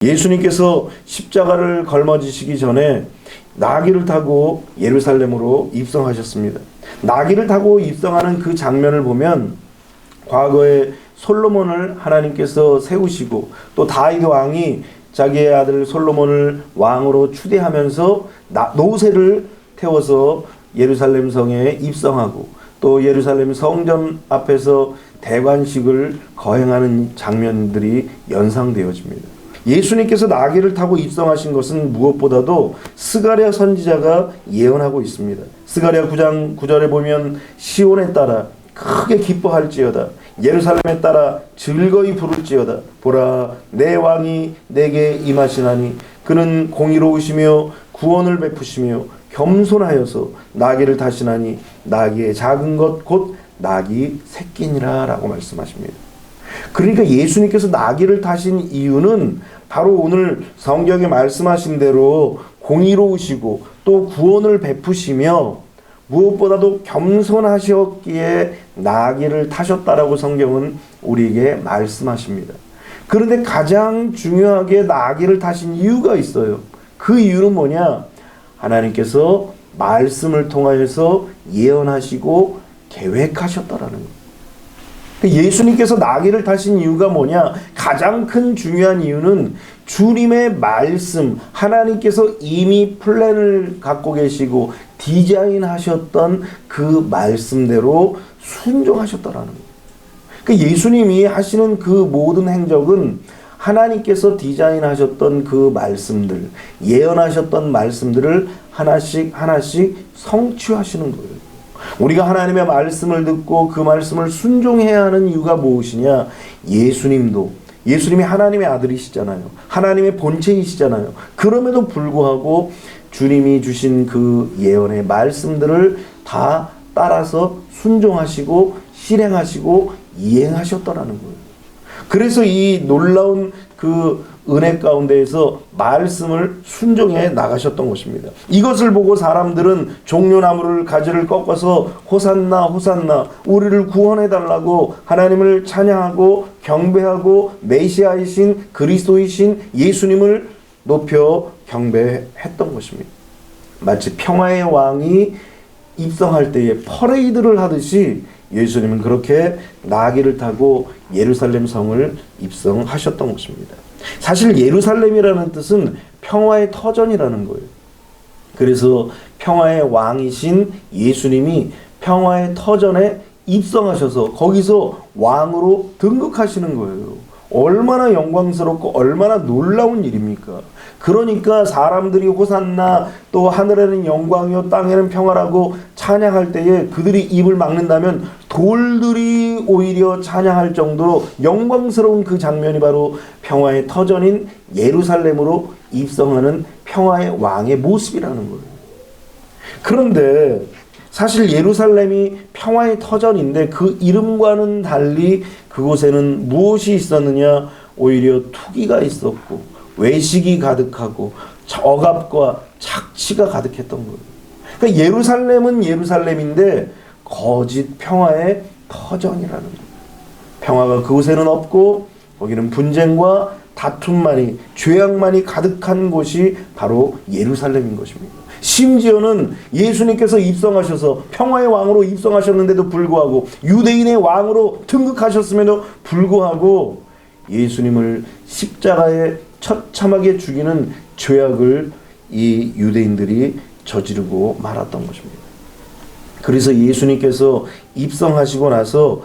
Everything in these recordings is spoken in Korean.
예수님께서 십자가를 걸머지시기 전에 나귀를 타고 예루살렘으로 입성하셨습니다. 나귀를 타고 입성하는 그 장면을 보면 과거에 솔로몬을 하나님께서 세우시고 또 다윗 왕이 자기의 아들 솔로몬을 왕으로 추대하면서 노새를 태워서 예루살렘 성에 입성하고 또 예루살렘 성전 앞에서 대관식을 거행하는 장면들이 연상되어집니다. 예수님께서 나귀를 타고 입성하신 것은 무엇보다도 스가랴 선지자가 예언하고 있습니다. 스가랴 9장 9절에 보면 시온에 따라 크게 기뻐할지어다. 예루살렘에 따라 즐거이 부를지어다. 보라, 내 왕이 내게 임하시나니 그는 공의로우시며 구원을 베푸시며 겸손하여서 나귀를 타시나니 나귀의 작은 것 곧 나귀 새끼니라 라고 말씀하십니다. 그러니까 예수님께서 나귀를 타신 이유는 바로 오늘 성경에 말씀하신 대로 공의로우시고 또 구원을 베푸시며 무엇보다도 겸손하셨기에 나귀를 타셨다라고 성경은 우리에게 말씀하십니다. 그런데 가장 중요하게 나귀를 타신 이유가 있어요. 그 이유는 뭐냐? 하나님께서 말씀을 통하여서 예언하시고 계획하셨다라는 거예요. 예수님께서 나귀를 타신 이유가 뭐냐? 가장 큰 중요한 이유는 주님의 말씀, 하나님께서 이미 플랜을 갖고 계시고 디자인하셨던 그 말씀대로 순종하셨다라는 거예요. 그러니까 예수님이 하시는 그 모든 행적은 하나님께서 디자인하셨던 그 말씀들, 예언하셨던 말씀들을 하나씩 하나씩 성취하시는 거예요. 우리가 하나님의 말씀을 듣고 그 말씀을 순종해야 하는 이유가 무엇이냐? 예수님이 하나님의 아들이시잖아요. 하나님의 본체이시잖아요. 그럼에도 불구하고 주님이 주신 그 예언의 말씀들을 다 따라서 순종하시고 실행하시고 이행하셨더라는 거예요. 그래서 이 놀라운 그 은혜 가운데에서 말씀을 순종해 나가셨던 것입니다. 이것을 보고 사람들은 종려나무를 가지를 꺾어서 호산나 호산나 우리를 구원해달라고 하나님을 찬양하고 경배하고 메시아이신 그리스도이신 예수님을 높여 경배했던 것입니다. 마치 평화의 왕이 입성할 때에 퍼레이드를 하듯이 예수님은 그렇게 나귀를 타고 예루살렘 성을 입성하셨던 것입니다. 사실 예루살렘이라는 뜻은 평화의 터전이라는 거예요. 그래서 평화의 왕이신 예수님이 평화의 터전에 입성하셔서 거기서 왕으로 등극하시는 거예요. 얼마나 영광스럽고 얼마나 놀라운 일입니까? 그러니까 사람들이 호산나 또 하늘에는 영광이요 땅에는 평화라고 찬양할 때에 그들이 입을 막는다면 돌들이 오히려 찬양할 정도로 영광스러운 그 장면이 바로 평화의 터전인 예루살렘으로 입성하는 평화의 왕의 모습이라는 거예요. 그런데 사실 예루살렘이 평화의 터전인데 그 이름과는 달리 그곳에는 무엇이 있었느냐? 오히려 투기가 있었고 외식이 가득하고 억압과 착취가 가득했던 거예요. 그러니까 예루살렘은 예루살렘인데 거짓 평화의 터전이라는 거예요. 평화가 그곳에는 없고 거기는 분쟁과 다툼만이 죄악만이 가득한 곳이 바로 예루살렘인 것입니다. 심지어는 예수님께서 입성하셔서 평화의 왕으로 입성하셨는데도 불구하고 유대인의 왕으로 등극하셨음에도 불구하고 예수님을 십자가에 처참하게 죽이는 죄악을 이 유대인들이 저지르고 말았던 것입니다. 그래서 예수님께서 입성하시고 나서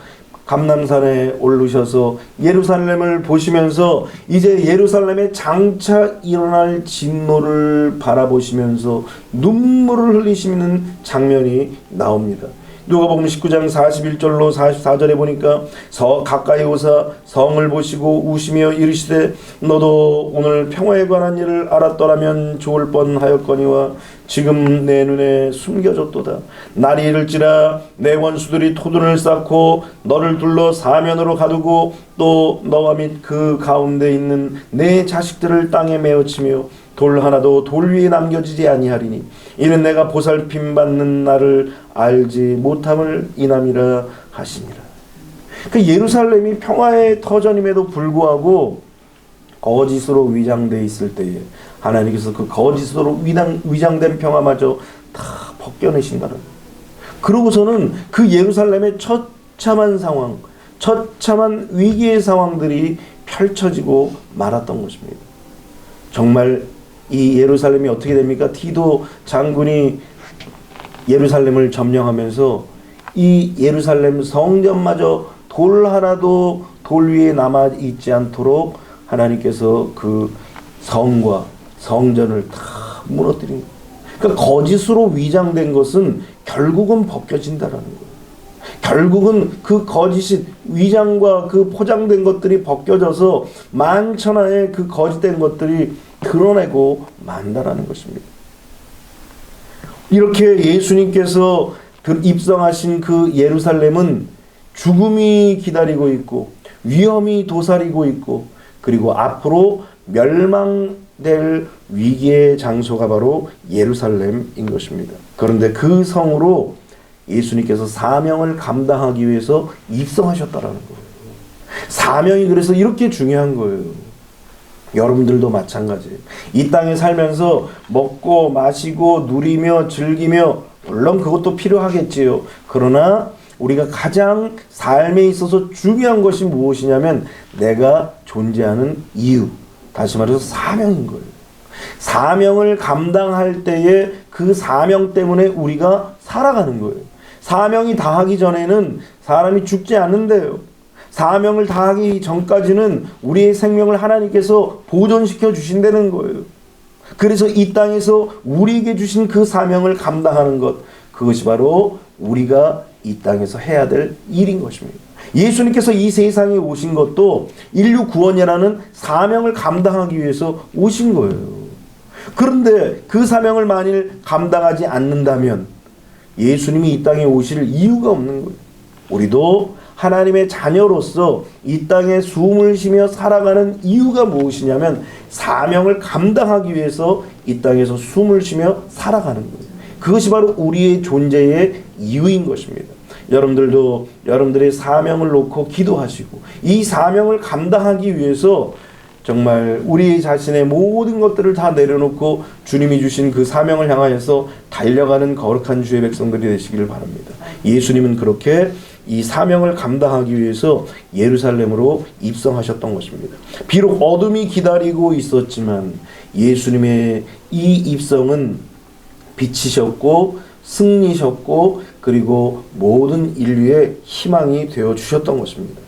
감람산에 오르셔서 예루살렘을 보시면서 이제 예루살렘에 장차 일어날 진노를 바라보시면서 눈물을 흘리시는 장면이 나옵니다. 누가복음 19장 41절로 44절에 보니까 가까이 오사 성을 보시고 우시며 이르시되 너도 오늘 평화에 관한 일을 알았더라면 좋을 뻔하였거니와 지금 내 눈에 숨겨졌도다. 날이 이를지라 내 원수들이 토둔을 쌓고 너를 둘러 사면으로 가두고 또 너와 및 그 가운데 있는 내 자식들을 땅에 메어치며 돌 하나도 돌 위에 남겨지지 아니하리니 이는 내가 보살핌 받는 날을 알지 못함을 인함이라 하시니라. 그 예루살렘이 평화의 터전임에도 불구하고 거짓으로 위장되어 있을 때에 하나님께서 그 거짓으로 위장된 평화마저 다 벗겨내신다는, 그러고서는 그 예루살렘의 처참한 상황, 처참한 위기의 상황들이 펼쳐지고 말았던 것입니다. 정말 이 예루살렘이 어떻게 됩니까? 티도 장군이 예루살렘을 점령하면서 이 예루살렘 성전마저 돌 하나도 돌 위에 남아 있지 않도록 하나님께서 그 성과 성전을 다 무너뜨린 거예요. 그러니까 거짓으로 위장된 것은 결국은 벗겨진다라는 거예요. 결국은 그 거짓이 위장과 그 포장된 것들이 벗겨져서 만천하의 그 거짓된 것들이 드러내고 만다라는 것입니다. 이렇게 예수님께서 입성하신 그 예루살렘은 죽음이 기다리고 있고 위험이 도사리고 있고 그리고 앞으로 멸망될 위기의 장소가 바로 예루살렘인 것입니다. 그런데 그 성으로 예수님께서 사명을 감당하기 위해서 입성하셨다라는 거예요. 사명이 그래서 이렇게 중요한 거예요. 여러분들도 마찬가지예요. 이 땅에 살면서 먹고 마시고 누리며 즐기며 물론 그것도 필요하겠지요. 그러나 우리가 가장 삶에 있어서 중요한 것이 무엇이냐면 내가 존재하는 이유, 다시 말해서 사명인 거예요. 사명을 감당할 때에 그 사명 때문에 우리가 살아가는 거예요. 사명이 다하기 전에는 사람이 죽지 않는데요. 사명을 다하기 전까지는 우리의 생명을 하나님께서 보존시켜 주신다는 거예요. 그래서 이 땅에서 우리에게 주신 그 사명을 감당하는 것, 그것이 바로 우리가 이 땅에서 해야 될 일인 것입니다. 예수님께서 이 세상에 오신 것도 인류 구원이라는 사명을 감당하기 위해서 오신 거예요. 그런데 그 사명을 만일 감당하지 않는다면 예수님이 이 땅에 오실 이유가 없는 거예요. 우리도 하나님의 자녀로서 이 땅에 숨을 쉬며 살아가는 이유가 무엇이냐면 사명을 감당하기 위해서 이 땅에서 숨을 쉬며 살아가는 거예요. 그것이 바로 우리의 존재의 이유인 것입니다. 여러분들도 여러분들의 사명을 놓고 기도하시고 이 사명을 감당하기 위해서 정말 우리 자신의 모든 것들을 다 내려놓고 주님이 주신 그 사명을 향하여서 달려가는 거룩한 주의 백성들이 되시기를 바랍니다. 예수님은 그렇게 이 사명을 감당하기 위해서 예루살렘으로 입성하셨던 것입니다. 비록 어둠이 기다리고 있었지만 예수님의 이 입성은 빛이셨고 승리셨고 그리고 모든 인류의 희망이 되어 주셨던 것입니다.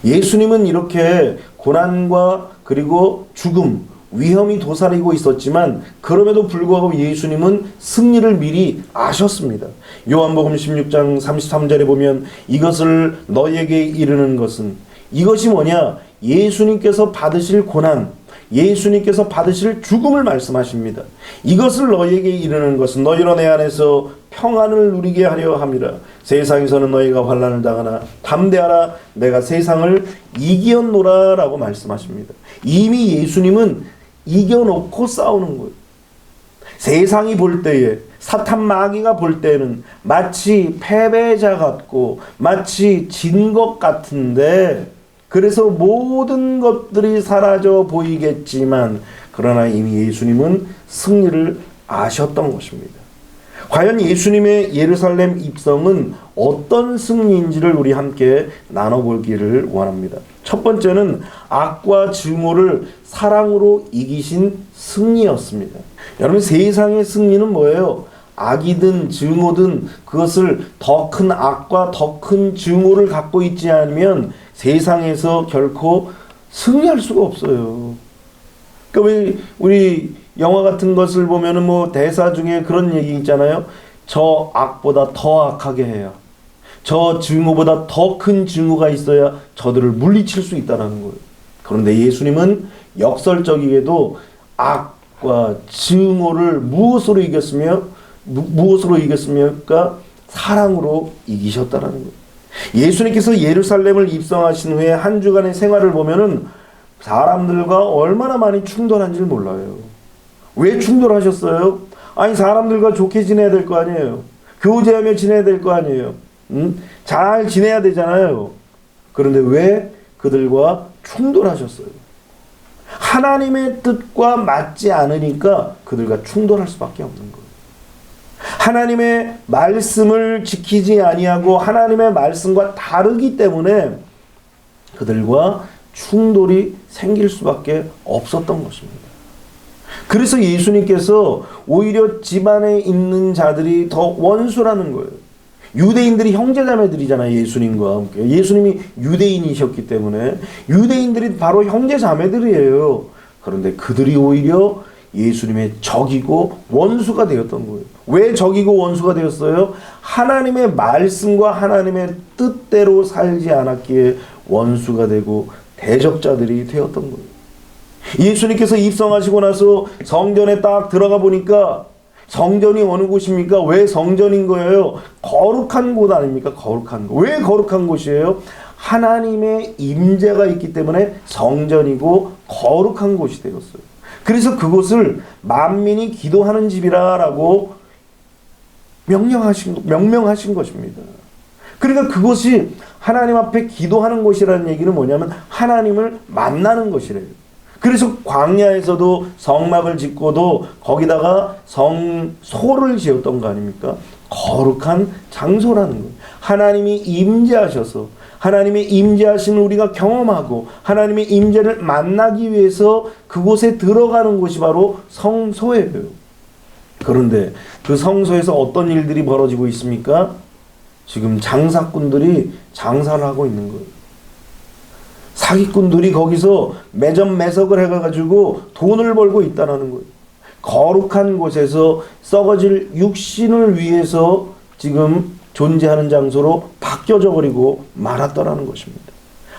예수님은 이렇게 고난과 그리고 죽음, 위험이 도사리고 있었지만 그럼에도 불구하고 예수님은 승리를 미리 아셨습니다. 요한복음 16장 33절에 보면 이것을 너희에게 이르는 것은, 이것이 뭐냐? 예수님께서 받으실 고난, 예수님께서 받으실 죽음을 말씀하십니다. 이것을 너희에게 이르는 것은 너희로 내 안에서 평안을 누리게 하려 함이라. 세상에서는 너희가 환난을 당하나 담대하라, 내가 세상을 이기었노라 라고 말씀하십니다. 이미 예수님은 이겨놓고 싸우는 거예요. 세상이 볼 때에, 사탄 마귀가 볼 때는 마치 패배자 같고 마치 진 것 같은데, 그래서 모든 것들이 사라져 보이겠지만 그러나 이미 예수님은 승리를 아셨던 것입니다. 과연 예수님의 예루살렘 입성은 어떤 승리인지를 우리 함께 나눠보기를 원합니다. 첫 번째는 악과 증오를 사랑으로 이기신 승리였습니다. 여러분, 세상의 승리는 뭐예요? 악이든 증오든 그것을 더 큰 악과 더 큰 증오를 갖고 있지 않으면 세상에서 결코 승리할 수가 없어요. 그러니까 우리 영화 같은 것을 보면은 뭐 대사 중에 그런 얘기 있잖아요. 저 악보다 더 악하게 해요. 저 증오보다 더 큰 증오가 있어야 저들을 물리칠 수 있다는 거예요. 그런데 예수님은 역설적이게도 악과 증오를 무엇으로 이겼습니까? 사랑으로 이기셨다는 거예요. 예수님께서 예루살렘을 입성하신 후에 한 주간의 생활을 보면은 사람들과 얼마나 많이 충돌한지를 몰라요. 왜 충돌하셨어요? 아니, 사람들과 좋게 지내야 될 거 아니에요. 교제하며 지내야 될 거 아니에요. 잘 지내야 되잖아요. 그런데 왜 그들과 충돌하셨어요? 하나님의 뜻과 맞지 않으니까 그들과 충돌할 수밖에 없는 거예요. 하나님의 말씀을 지키지 아니하고 하나님의 말씀과 다르기 때문에 그들과 충돌이 생길 수밖에 없었던 것입니다. 그래서 예수님께서 오히려 집안에 있는 자들이 더 원수라는 거예요. 유대인들이 형제자매들이잖아요. 예수님과 함께. 예수님이 유대인이셨기 때문에 유대인들이 바로 형제자매들이에요. 그런데 그들이 오히려 예수님의 적이고 원수가 되었던 거예요. 왜 적이고 원수가 되었어요? 하나님의 말씀과 하나님의 뜻대로 살지 않았기에 원수가 되고 대적자들이 되었던 거예요. 예수님께서 입성하시고 나서 성전에 딱 들어가 보니까 성전이 어느 곳입니까? 왜 성전인 거예요? 거룩한 곳 아닙니까? 거룩한 곳. 왜 거룩한 곳이에요? 하나님의 임재가 있기 때문에 성전이고 거룩한 곳이 되었어요. 그래서 그곳을 만민이 기도하는 집이라고 명명하신 것입니다. 그러니까 그것이 하나님 앞에 기도하는 곳이라는 얘기는 뭐냐면 하나님을 만나는 것이래요. 그래서 광야에서도 성막을 짓고도 거기다가 성소를 지었던 거 아닙니까? 거룩한 장소라는 거예요. 하나님이 임재하셔서 하나님의 임재하심을 우리가 경험하고 하나님의 임재를 만나기 위해서 그곳에 들어가는 곳이 바로 성소예요. 그런데 그 성소에서 어떤 일들이 벌어지고 있습니까? 지금 장사꾼들이 장사를 하고 있는 거예요. 사기꾼들이 거기서 매점 매석을 해가지고 돈을 벌고 있다는 거예요. 거룩한 곳에서 썩어질 육신을 위해서 지금 존재하는 장소로 바뀌어져 버리고 말았더라는 것입니다.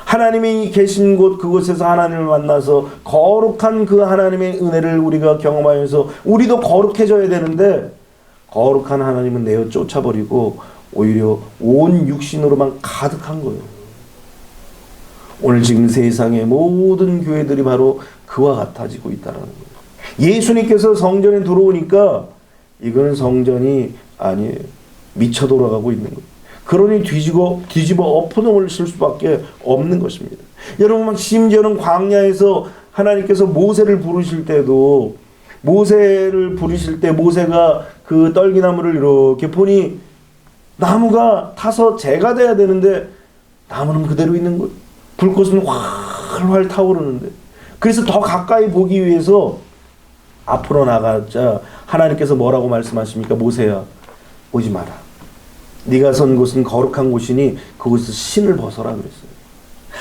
하나님이 계신 곳 그곳에서 하나님을 만나서 거룩한 그 하나님의 은혜를 우리가 경험하면서 우리도 거룩해져야 되는데 거룩한 하나님은 내어 쫓아버리고 오히려 온 육신으로만 가득한 거예요. 오늘 지금 세상의 모든 교회들이 바로 그와 같아지고 있다는 거예요. 예수님께서 성전에 들어오니까 이거는 성전이 아니에요. 미쳐 돌아가고 있는 거예요. 그러니 뒤집어 엎어놓을 수밖에 없는 것입니다. 여러분 심지어는 광야에서 하나님께서 모세를 부르실 때도 모세가 그 떨기나무를 이렇게 보니 나무가 타서 재가 돼야 되는데 나무는 그대로 있는 거예요. 불꽃은 활활 타오르는데 그래서 더 가까이 보기 위해서 앞으로 나가자 하나님께서 뭐라고 말씀하십니까? 모세야 오지 마라. 네가 선 곳은 거룩한 곳이니 그곳에서 신을 벗어라 그랬어요.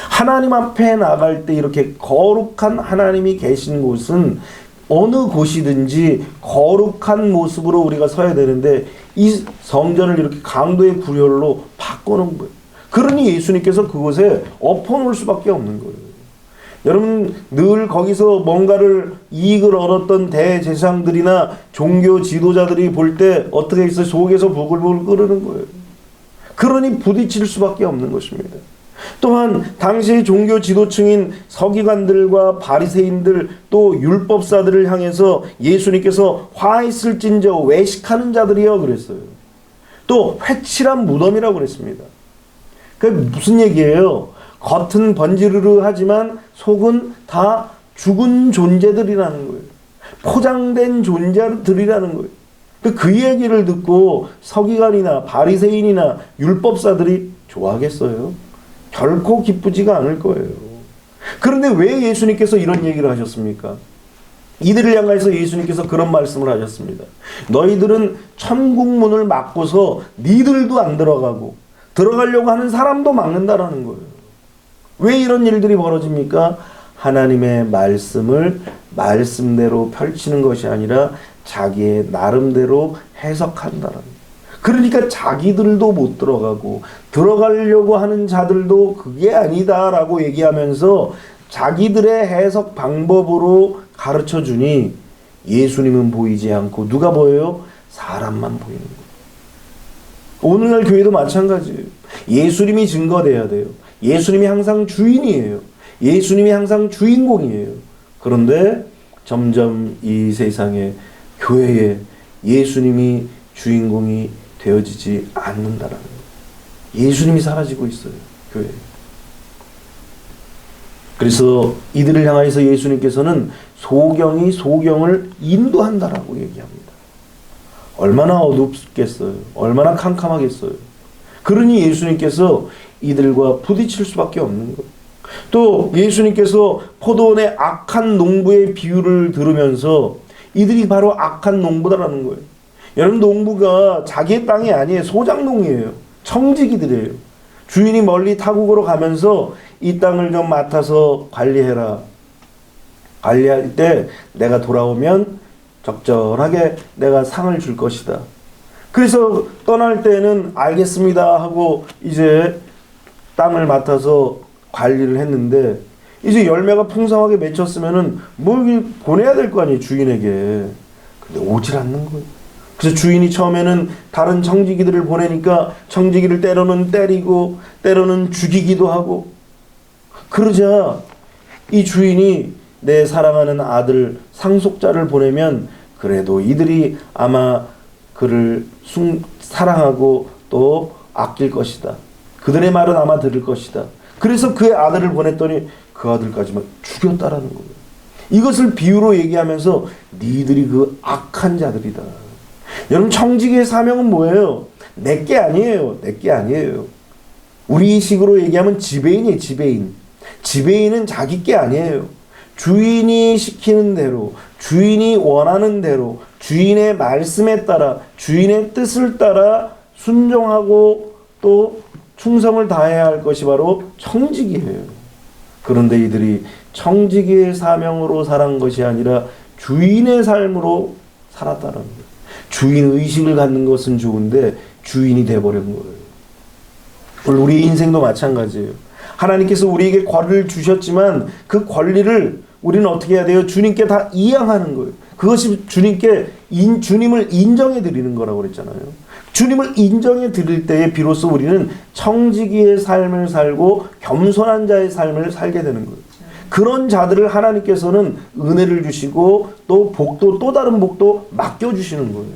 하나님 앞에 나갈 때 이렇게 거룩한 하나님이 계신 곳은 어느 곳이든지 거룩한 모습으로 우리가 서야 되는데 이 성전을 이렇게 강도의 구렬로 바꿔놓은 거예요. 그러니 예수님께서 그곳에 엎어놓을 수밖에 없는 거예요. 여러분 늘 거기서 뭔가를 이익을 얻었던 대제사장들이나 종교 지도자들이 볼 때 어떻게 있어요? 속에서 부글부글 끓는 거예요. 그러니 부딪힐 수밖에 없는 것입니다. 또한 당시의 종교 지도층인 서기관들과 바리새인들 또 율법사들을 향해서 예수님께서 화 있을진저 외식하는 자들이여 그랬어요. 또 회칠한 무덤이라고 그랬습니다. 그게 무슨 얘기예요? 겉은 번지르르 하지만 속은 다 죽은 존재들이라는 거예요. 포장된 존재들이라는 거예요. 그 얘기를 듣고 서기관이나 바리새인이나 율법사들이 좋아하겠어요? 결코 기쁘지가 않을 거예요. 그런데 왜 예수님께서 이런 얘기를 하셨습니까? 이들을 향해서 예수님께서 그런 말씀을 하셨습니다. 너희들은 천국문을 막고서 니들도 안 들어가고 들어가려고 하는 사람도 막는다라는 거예요. 왜 이런 일들이 벌어집니까? 하나님의 말씀을 말씀대로 펼치는 것이 아니라 자기의 나름대로 해석한다라는 거예요. 그러니까 자기들도 못 들어가고 들어가려고 하는 자들도 그게 아니다라고 얘기하면서 자기들의 해석 방법으로 가르쳐 주니 예수님은 보이지 않고 누가 보여요? 사람만 보이는 거예요. 오늘날 교회도 마찬가지예요. 예수님이 증거돼야 돼요. 예수님이 항상 주인이에요. 예수님이 항상 주인공이에요. 그런데 점점 이 세상에 교회에 예수님이 주인공이 되어지지 않는다라는 거예요. 예수님이 사라지고 있어요. 교회에. 그래서 이들을 향하여서 예수님께서는 소경이 소경을 인도한다라고 얘기합니다. 얼마나 어둡겠어요. 얼마나 캄캄하겠어요. 그러니 예수님께서 이들과 부딪힐 수밖에 없는 거예요. 또 예수님께서 포도원의 악한 농부의 비유를 들으면서 이들이 바로 악한 농부다라는 거예요. 여러분, 농부가 자기의 땅이 아니에요. 소작농이에요. 청지기들이에요. 주인이 멀리 타국으로 가면서 이 땅을 좀 맡아서 관리해라. 관리할 때 내가 돌아오면 적절하게 내가 상을 줄 것이다. 그래서 떠날 때는 알겠습니다 하고 이제 땅을 맡아서 관리를 했는데, 이제 열매가 풍성하게 맺혔으면은 뭘 보내야 될 거 아니에요, 주인에게. 근데 오질 않는 거예요. 그래서 주인이 처음에는 다른 청지기들을 보내니까 청지기를 때로는 때리고 때로는 죽이기도 하고, 그러자 이 주인이 내 사랑하는 아들 상속자를 보내면 그래도 이들이 아마 그를 사랑하고 또 아낄 것이다. 그들의 말은 아마 들을 것이다. 그래서 그의 아들을 보냈더니 그 아들까지만 죽였다라는 거예요. 이것을 비유로 얘기하면서 니들이 그 악한 자들이다. 여러분, 청지기의 사명은 뭐예요? 내게 아니에요. 내게 아니에요. 우리 식으로 얘기하면 지배인이에요. 지배인. 지배인은 자기 게 아니에요. 주인이 시키는 대로, 주인이 원하는 대로, 주인의 말씀에 따라, 주인의 뜻을 따라 순종하고 또 충성을 다해야 할 것이 바로 청지기예요. 그런데 이들이 청지기의 사명으로 살은 것이 아니라 주인의 삶으로 살았다는 거예요. 주인 의식을 갖는 것은 좋은데 주인이 돼버린 거예요. 우리 인생도 마찬가지예요. 하나님께서 우리에게 권리를 주셨지만 그 권리를 우리는 어떻게 해야 돼요? 주님께 다 이양하는 거예요. 그것이 주님을 인정해 드리는 거라고 그랬잖아요. 주님을 인정해 드릴 때에 비로소 우리는 청지기의 삶을 살고 겸손한 자의 삶을 살게 되는 거예요. 그런 자들을 하나님께서는 은혜를 주시고 또 복도, 또 다른 복도 맡겨주시는 거예요.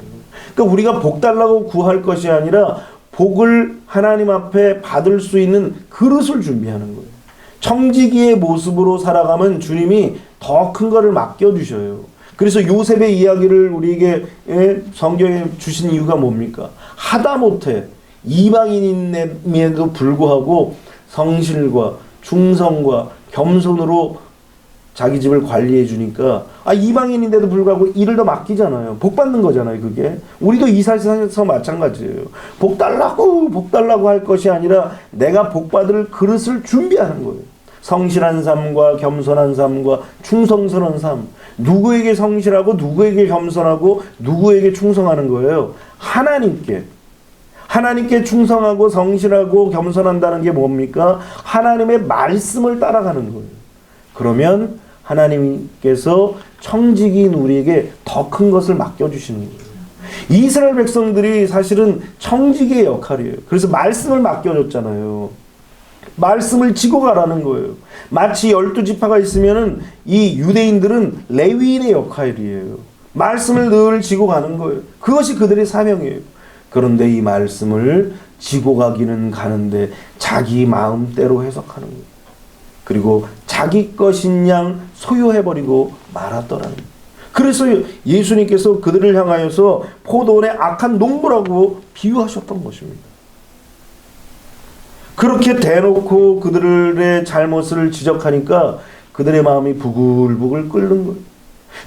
그러니까 우리가 복 달라고 구할 것이 아니라 복을 하나님 앞에 받을 수 있는 그릇을 준비하는 거예요. 청지기의 모습으로 살아가면 주님이 더 큰 거를 맡겨주셔요. 그래서 요셉의 이야기를 우리에게 성경에 주신 이유가 뭡니까? 하다못해 이방인임에도 불구하고 성실과 충성과 겸손으로 자기 집을 관리해 주니까 이방인인데도 불구하고 일을 더 맡기잖아요. 복 받는 거잖아요. 그게 우리도 이 세상에서 마찬가지예요. 복 달라고 할 것이 아니라 내가 복 받을 그릇을 준비하는 거예요. 성실한 삶과 겸손한 삶과 충성스러운 삶. 누구에게 성실하고 누구에게 겸손하고 누구에게 충성하는 거예요? 하나님께 충성하고 성실하고 겸손한다는 게 뭡니까? 하나님의 말씀을 따라가는 거예요. 그러면 하나님께서 청지기인 우리에게 더 큰 것을 맡겨주시는 거예요. 이스라엘 백성들이 사실은 청지기의 역할이에요. 그래서 말씀을 맡겨줬잖아요. 말씀을 지고 가라는 거예요. 마치 12지파가 있으면은 이 유대인들은 레위인의 역할이에요. 말씀을 늘 지고 가는 거예요. 그것이 그들의 사명이에요. 그런데 이 말씀을 지고 가기는 가는데 자기 마음대로 해석하는 거예요. 그리고 자기 것인 양 소유해버리고 말았더라는 거예요. 그래서 예수님께서 그들을 향하여서 포도원의 악한 농부라고 비유하셨던 것입니다. 그렇게 대놓고 그들의 잘못을 지적하니까 그들의 마음이 부글부글 끓는 거예요.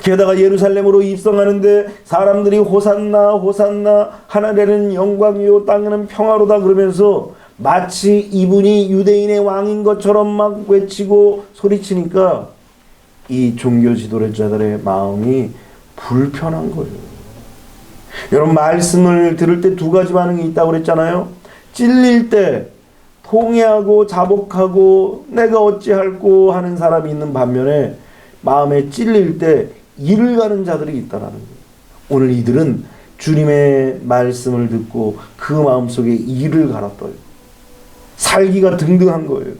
게다가 예루살렘으로 입성하는데 사람들이 호산나 호산나, 하늘에는 영광이요 땅에는 평화로다 그러면서 마치 이분이 유대인의 왕인 것처럼 막 외치고 소리치니까 이 종교 지도자들의 마음이 불편한 거예요. 여러분, 말씀을 들을 때 두 가지 반응이 있다고 그랬잖아요. 찔릴 때 통회하고 자복하고 내가 어찌할꼬 하는 사람이 있는 반면에 마음에 찔릴 때 이를 가는 자들이 있다라는 거예요. 오늘 이들은 주님의 말씀을 듣고 그 마음속에 이를 갈았어요. 살기가 등등한 거예요.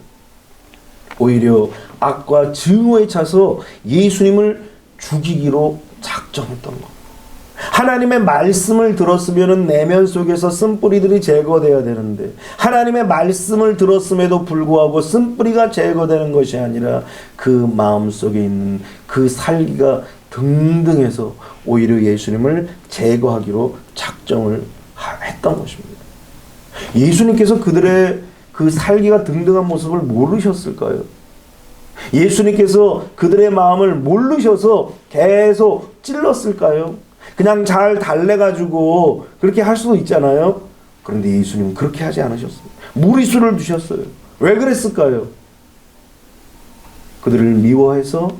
오히려 악과 증오에 차서 예수님을 죽이기로 작정했던 것. 하나님의 말씀을 들었으면 내면 속에서 쓴뿌리들이 제거돼야 되는데, 하나님의 말씀을 들었음에도 불구하고 쓴뿌리가 제거되는 것이 아니라 그 마음속에 있는 그 살기가 등등해서 오히려 예수님을 제거하기로 작정을 했던 것입니다. 예수님께서 그들의 그 살기가 등등한 모습을 모르셨을까요? 예수님께서 그들의 마음을 모르셔서 계속 찔렀을까요? 그냥 잘 달래가지고 그렇게 할 수도 있잖아요. 그런데 예수님은 그렇게 하지 않으셨어요. 무리수를 두셨어요. 왜 그랬을까요? 그들을 미워해서,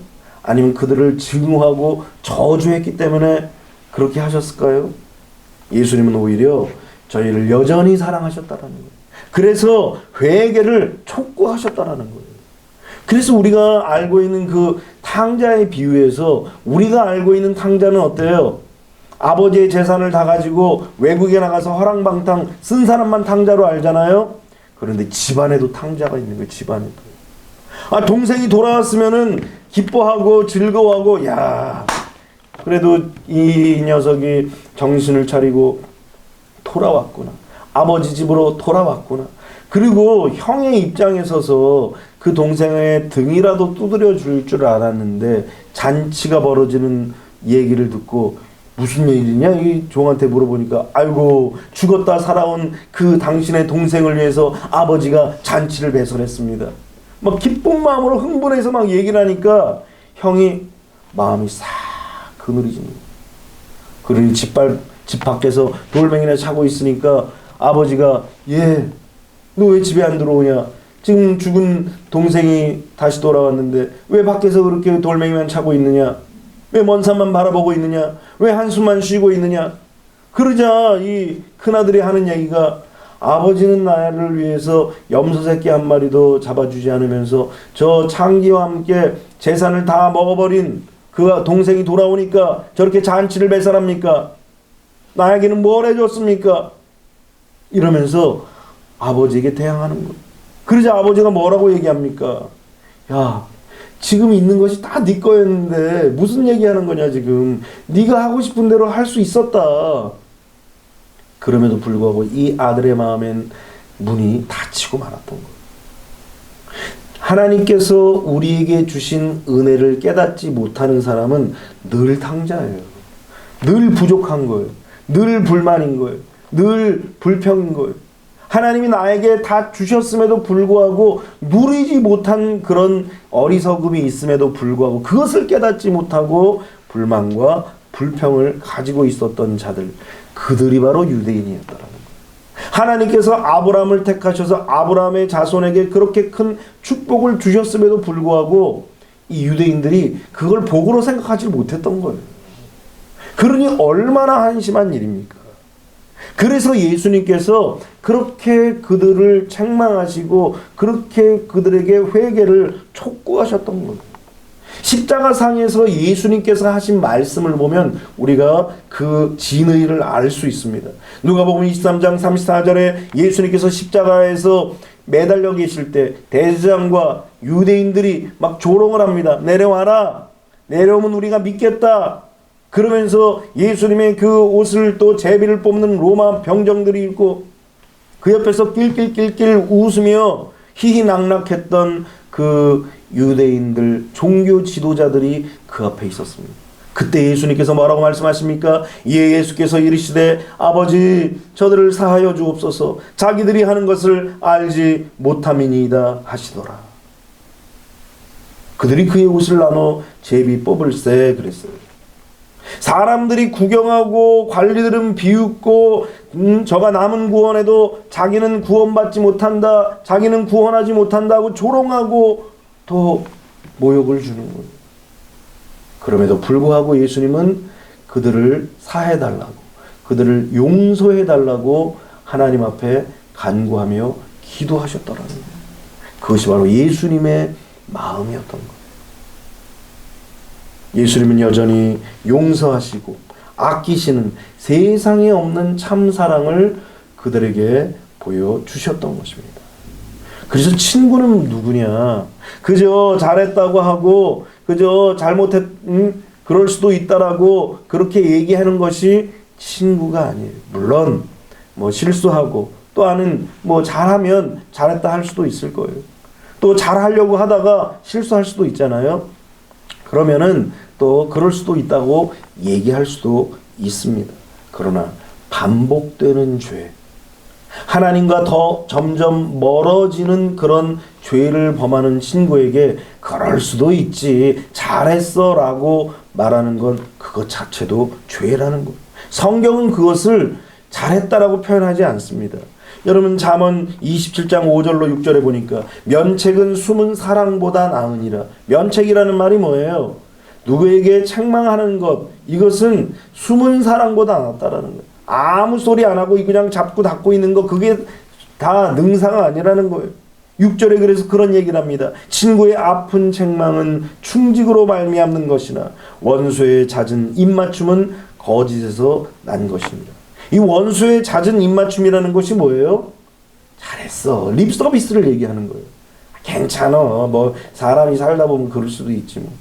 아니면 그들을 증오하고 저주했기 때문에 그렇게 하셨을까요? 예수님은 오히려 저희를 여전히 사랑하셨다라는 거예요. 그래서 회개를 촉구하셨다라는 거예요. 그래서 우리가 알고 있는 그 탕자의 비유에서 우리가 알고 있는 탕자는 어때요? 아버지의 재산을 다 가지고 외국에 나가서 허랑방탕 쓴 사람만 탕자로 알잖아요. 그런데 집안에도 탕자가 있는 거예요. 집안에도. 동생이 돌아왔으면은 기뻐하고 즐거워하고, 야, 그래도 이 녀석이 정신을 차리고 돌아왔구나. 아버지 집으로 돌아왔구나. 그리고 형의 입장에 서서 그 동생의 등이라도 두드려 줄 알았는데 잔치가 벌어지는 얘기를 듣고 무슨 일이냐? 이 종한테 물어보니까, 아이고, 죽었다 살아온 그 당신의 동생을 위해서 아버지가 잔치를 배설했습니다. 막 기쁜 마음으로 흥분해서 막 얘기를 하니까 형이 마음이 싹 그늘해집니다. 그러니 집 밖에서 돌멩이나 차고 있으니까 아버지가, 너 왜 집에 안 들어오냐? 지금 죽은 동생이 다시 돌아왔는데 왜 밖에서 그렇게 돌멩이만 차고 있느냐? 왜 먼 산만 바라보고 있느냐? 왜 한숨만 쉬고 있느냐? 그러자 이 큰아들이 하는 얘기가, 아버지는 나를 위해서 염소 새끼 한 마리도 잡아주지 않으면서 저 창기와 함께 재산을 다 먹어버린 그 동생이 돌아오니까 저렇게 잔치를 배설합니까? 나에게는 뭘 해줬습니까? 이러면서 아버지에게 대항하는 거예요. 그러자 아버지가 뭐라고 얘기합니까? 야, 지금 있는 것이 다 네 거였는데 무슨 얘기하는 거냐 지금. 네가 하고 싶은 대로 할 수 있었다. 그럼에도 불구하고 이 아들의 마음엔 문이 닫히고 말았던 거예요. 하나님께서 우리에게 주신 은혜를 깨닫지 못하는 사람은 늘 탕자예요. 늘 부족한 거예요. 늘 불만인 거예요. 늘 불평인 거예요. 하나님이 나에게 다 주셨음에도 불구하고 누리지 못한 그런 어리석음이 있음에도 불구하고 그것을 깨닫지 못하고 불만과 불평을 가지고 있었던 자들, 그들이 바로 유대인이었다라는 거예요. 하나님께서 아브라함을 택하셔서 아브라함의 자손에게 그렇게 큰 축복을 주셨음에도 불구하고 이 유대인들이 그걸 복으로 생각하지 못했던 거예요. 그러니 얼마나 한심한 일입니까? 그래서 예수님께서 그렇게 그들을 책망하시고 그렇게 그들에게 회개를 촉구하셨던 거예요. 십자가상에서 예수님께서 하신 말씀을 보면 우리가 그 진의를 알 수 있습니다. 누가복음 23장 34절에 예수님께서 십자가에서 매달려 계실 때 대제사장과 유대인들이 막 조롱을 합니다. 내려와라. 내려오면 우리가 믿겠다. 그러면서 예수님의 그 옷을 또 제비를 뽑는 로마 병정들이 있고 그 옆에서 낄낄낄낄 웃으며 희희낙낙했던 그 유대인들 종교 지도자들이 그 앞에 있었습니다. 그때 예수님께서 뭐라고 말씀하십니까? 이에 예수께서 이르시되 아버지 저들을 사하여 주옵소서 자기들이 하는 것을 알지 못함이니이다 하시더라. 그들이 그의 옷을 나눠 제비 뽑을세 그랬어요. 사람들이 구경하고 관리들은 비웃고 저가 남은 구원에도 자기는 구원받지 못한다, 자기는 구원하지 못한다고 조롱하고 또 모욕을 주는 거예요. 그럼에도 불구하고 예수님은 그들을 사해달라고, 그들을 용서해달라고 하나님 앞에 간구하며 기도하셨더라는 거예요. 그것이 바로 예수님의 마음이었던 거예요. 예수님은 여전히 용서하시고 아끼시는 세상에 없는 참사랑을 그들에게 보여주셨던 것입니다. 그래서 친구는 누구냐? 그저 잘했다고 하고 그저 그럴 수도 있다라고 그렇게 얘기하는 것이 친구가 아니에요. 물론 뭐 실수하고 또 아는 뭐 잘하면 잘했다 할 수도 있을 거예요. 또 잘하려고 하다가 실수할 수도 있잖아요. 그러면은 또 그럴 수도 있다고 얘기할 수도 있습니다. 그러나 반복되는 죄, 하나님과 더 점점 멀어지는 그런 죄를 범하는 친구에게 그럴 수도 있지, 잘했어 라고 말하는 건 그것 자체도 죄라는 거예요. 성경은 그것을 잘했다라고 표현하지 않습니다. 여러분 잠언 27장 5절로 6절에 보니까 면책은 숨은 사랑보다 나으니라. 면책이라는 말이 뭐예요? 누구에게 책망하는 것, 이것은 숨은 사랑보다 낫다라는 거예요. 아무 소리 안 하고 그냥 잡고 닫고 있는 거, 그게 다 능사가 아니라는 거예요. 6절에 그래서 그런 얘기를 합니다. 친구의 아픈 책망은 충직으로 말미암는 것이나 원수의 잦은 입맞춤은 거짓에서 난 것입니다. 이 원수의 잦은 입맞춤이라는 것이 뭐예요? 잘했어, 립 서비스를 얘기하는 거예요. 괜찮아, 뭐 사람이 살다 보면 그럴 수도 있지, 뭐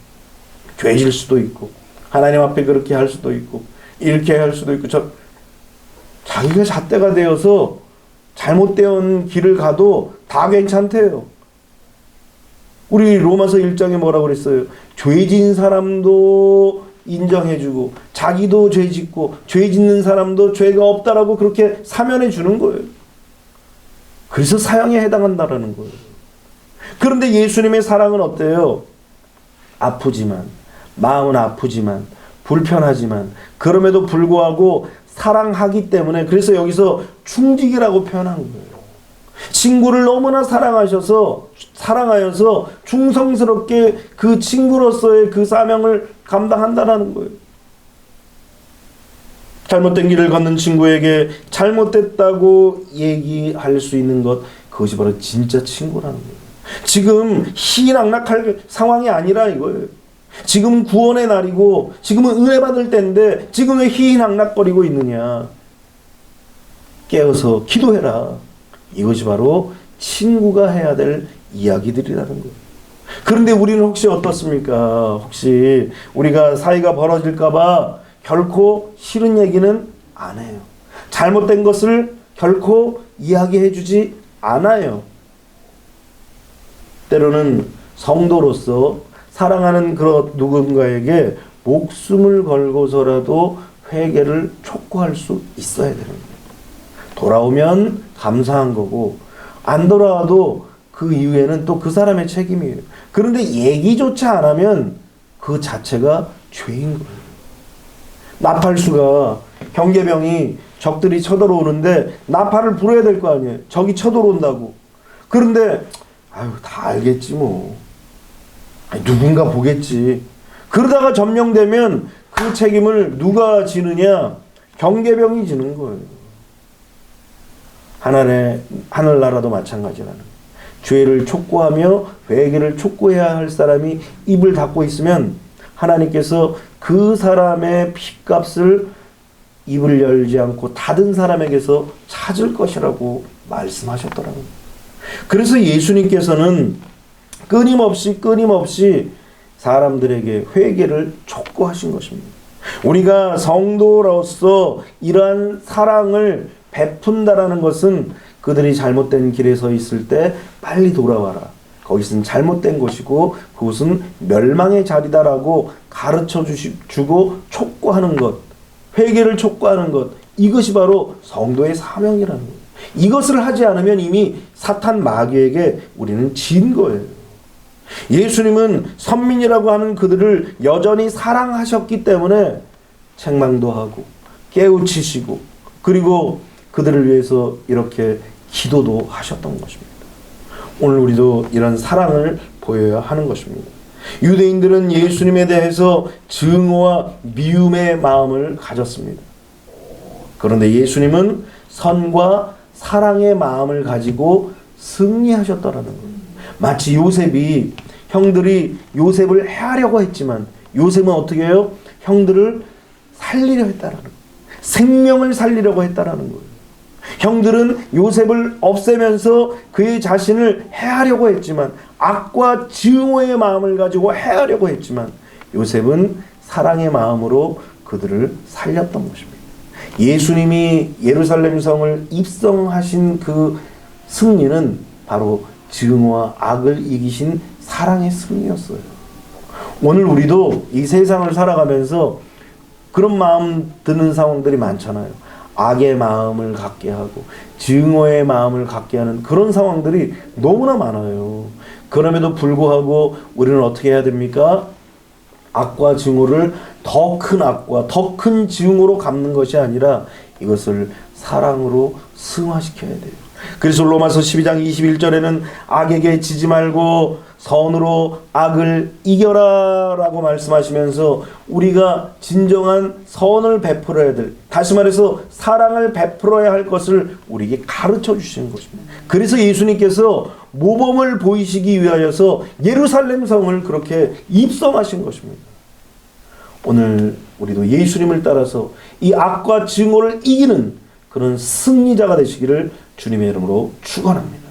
죄질 수도 있고 하나님 앞에 그렇게 할 수도 있고 이렇게 할 수도 있고, 자기가 잣대가 되어서 잘못된 길을 가도 다 괜찮대요. 우리 로마서 1장에 뭐라고 그랬어요? 죄진 사람도 인정해주고 자기도 죄짓고 죄짓는 사람도 죄가 없다라고 그렇게 사면해 주는 거예요. 그래서 사형에 해당한다라는 거예요. 그런데 예수님의 사랑은 어때요? 아프지만, 마음은 아프지만, 불편하지만, 그럼에도 불구하고 사랑하기 때문에, 그래서 여기서 충직이라고 표현한 거예요. 친구를 너무나 사랑하여서 충성스럽게 그 친구로서의 그 사명을 감당한다라는 거예요. 잘못된 길을 걷는 친구에게 잘못됐다고 얘기할 수 있는 것, 그것이 바로 진짜 친구라는 거예요. 지금 희낙락할 상황이 아니라 이거예요. 지금 구원의 날이고 지금은 은혜 받을 때인데 지금 왜 희낙락거리고 있느냐. 깨어서 기도해라. 이것이 바로 친구가 해야 될 이야기들이라는 거예요. 그런데 우리는 혹시 어떻습니까? 혹시 우리가 사이가 벌어질까봐 결코 싫은 얘기는 안 해요. 잘못된 것을 결코 이야기해주지 않아요. 때로는 성도로서 사랑하는 그런 누군가에게 목숨을 걸고서라도 회개를 촉구할 수 있어야 되는 거예요. 돌아오면 감사한 거고, 안 돌아와도 그 이후에는 또 그 사람의 책임이에요. 그런데 얘기조차 안 하면 그 자체가 죄인 거예요. 나팔수가 경계병이 적들이 쳐들어오는데 나팔을 불어야 될 거 아니에요. 적이 쳐들어온다고. 그런데 아유, 다 알겠지 뭐. 누군가 보겠지. 그러다가 점령되면 그 책임을 누가 지느냐? 경계병이 지는 거예요. 하늘나라도 마찬가지라는 거예요. 죄를 촉구하며 회개를 촉구해야 할 사람이 입을 닫고 있으면 하나님께서 그 사람의 핏값을 입을 열지 않고 닫은 사람에게서 찾을 것이라고 말씀하셨더라고요. 그래서 예수님께서는 끊임없이 사람들에게 회개를 촉구하신 것입니다. 우리가 성도로서 이러한 사랑을 베푼다라는 것은 그들이 잘못된 길에 서 있을 때 빨리 돌아와라. 거기서는 잘못된 곳이고 그곳은 멸망의 자리다라고 가르쳐 주고 촉구하는 것, 회개를 촉구하는 것, 이것이 바로 성도의 사명이라는 거예요. 이것을 하지 않으면 이미 사탄 마귀에게 우리는 진 거예요. 예수님은 선민이라고 하는 그들을 여전히 사랑하셨기 때문에 책망도 하고 깨우치시고 그리고 그들을 위해서 이렇게 기도도 하셨던 것입니다. 오늘 우리도 이런 사랑을 보여야 하는 것입니다. 유대인들은 예수님에 대해서 증오와 미움의 마음을 가졌습니다. 그런데 예수님은 선과 사랑의 마음을 가지고 승리하셨다라는 거예요. 마치 요셉이 형들이 요셉을 해하려고 했지만 요셉은 어떻게 해요? 형들을 살리려 했다라는 거예요. 생명을 살리려고 했다라는 거예요. 형들은 요셉을 없애면서 그의 자신을 해하려고 했지만, 악과 증오의 마음을 가지고 해하려고 했지만 요셉은 사랑의 마음으로 그들을 살렸던 것입니다. 예수님이 예루살렘 성을 입성하신 그 승리는 바로 증오와 악을 이기신 사랑의 승리였어요. 오늘 우리도 이 세상을 살아가면서 그런 마음 드는 상황들이 많잖아요. 악의 마음을 갖게 하고 증오의 마음을 갖게 하는 그런 상황들이 너무나 많아요. 그럼에도 불구하고 우리는 어떻게 해야 됩니까? 악과 증오를 더 큰 악과 더 큰 증오로 갚는 것이 아니라 이것을 사랑으로 승화시켜야 돼요. 그래서 로마서 12장 21절에는 악에게 지지 말고 선으로 악을 이겨라 라고 말씀하시면서 우리가 진정한 선을 베풀어야 될, 다시 말해서 사랑을 베풀어야 할 것을 우리에게 가르쳐 주시는 것입니다. 그래서 예수님께서 모범을 보이시기 위하여서 예루살렘 성을 그렇게 입성하신 것입니다. 오늘 우리도 예수님을 따라서 이 악과 증오를 이기는 그런 승리자가 되시기를 주님의 이름으로 축원합니다.